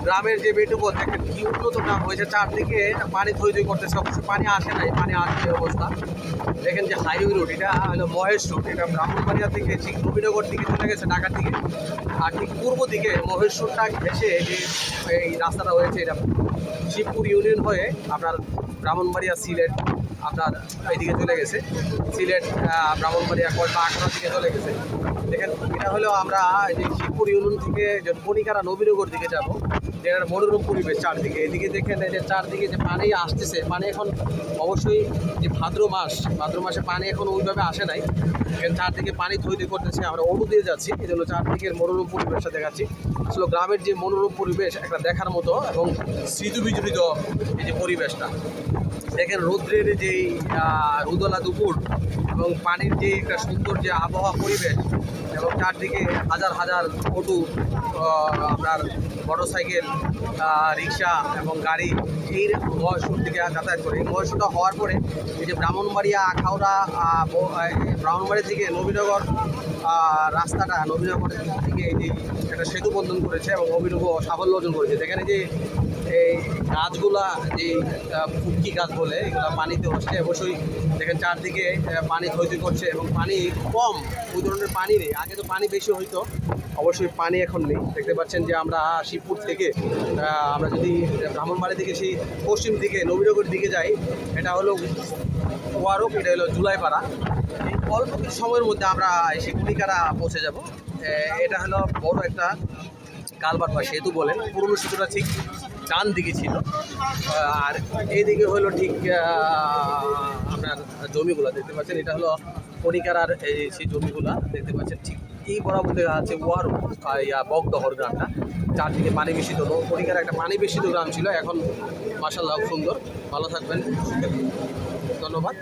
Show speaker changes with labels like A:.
A: গ্রামের যে বেটুকো দেখেন কি উন্নত গ্রাম হয়েছে, চারদিকে পানি থই থই করতেছে, অবশ্য পানি আসে নাই, পানি আসছে অবস্থা। দেখেন যে হাইওয়ে রোড, এটা হলো মহেশ রোড, এটা ব্রাহ্মণবাড়িয়া থেকে ঠিক নবীনগর দিকে চলে গেছে, ঢাকার দিকে। আর ঠিক পূর্ব দিকে মহেশ রোডটা ঘেসে যে এই রাস্তাটা হয়েছে, এটা শিবপুর ইউনিয়ন হয়ে আপনার ব্রাহ্মণবাড়িয়া সিলেট আপনার এইদিকে চলে গেছে, সিলেট ব্রাহ্মণবাড়িয়া কয়টা আখড়ার দিকে চলে গেছে। দেখেন এটা হলো আমরা এই যে শিবপুর ইউনিয়ন থেকে যে কণিকারা নবীনগর দিকে যাব, যেটার মনোরম পরিবেশ চারদিকে। এদিকে দেখেন এই যে চারদিকে যে পানি আসতেছে, পানি এখন অবশ্যই যে ভাদ্র মাসে পানি এখন ওইভাবে আসে নাই, এখানে চারদিকে পানি থই করতেছে। আমরা অণু দিয়ে যাচ্ছি, এই জন্য চারদিকের মনোরম পরিবেশটা দেখাচ্ছি। আসলে গ্রামের যে মনোরম পরিবেশ একটা দেখার মতো এবং স্মৃতি বিজড়িত এই যে পরিবেশটা দেখেন, রৌদ্রের যেই রুদলা দুপুর এবং পানির যে একটা সুন্দর যে আবহাওয়া পরিবেশ, এবং চারদিকে হাজার হাজার অটো, আপনার মোটরসাইকেল, রিক্সা এবং গাড়ি এই মহেশপুর থেকে যাতায়াত করে। এই মহেশপুরটা হওয়ার পরে এই যে ব্রাহ্মণবাড়িয়া আখাউড়া ব্রাহ্মণবাড়ি থেকে নবীনগর রাস্তাটা, নবীনগর থেকে এই যে একটা সেতু বন্ধন করেছে এবং অভিনব সাফল্য অর্জন করেছে। যেখানে যে এই গাছগুলা, যে ফুটকি গাছ বলে, এগুলো পানিতে হচ্ছে। অবশ্যই দেখেন চারদিকে পানি থই করছে এবং পানি কম, ওই ধরনের পানি নেই। আগে তো পানি বেশি হইতো, অবশ্যই পানি এখন নেই। দেখতে পাচ্ছেন যে আমরা শিবপুর থেকে আমরা যদি ব্রাহ্মণবাড়ি থেকে সেই পশ্চিম দিকে নবীনগর দিকে যাই, এটা হলো ওয়ারক, এটা হলো জুলাইপাড়া। এই অল্প কিছু সময়ের মধ্যে আমরা সেই কুড়িকারা পৌঁছে যাব। এটা হলো বড় একটা কালভার্ট বা সেতু বলেন। পুরনো সেতুটা ঠিক ডান দিকে ছিল, আর এইদিকে হলো ঠিক আপনার জমিগুলো দেখতে পাচ্ছেন, এটা হলো কণিকারার এই সেই জমিগুলা দেখতে পাচ্ছেন। ঠিক এই বরাবর দেখা যাচ্ছে ওয়ার বগদহর গ্রামটা, চারদিকে পানি বেশিত। কণিকারা একটা পানি বেশিত গ্রাম ছিল, এখন মাশাআল্লাহ সুন্দর। ভালো থাকবেন, ধন্যবাদ।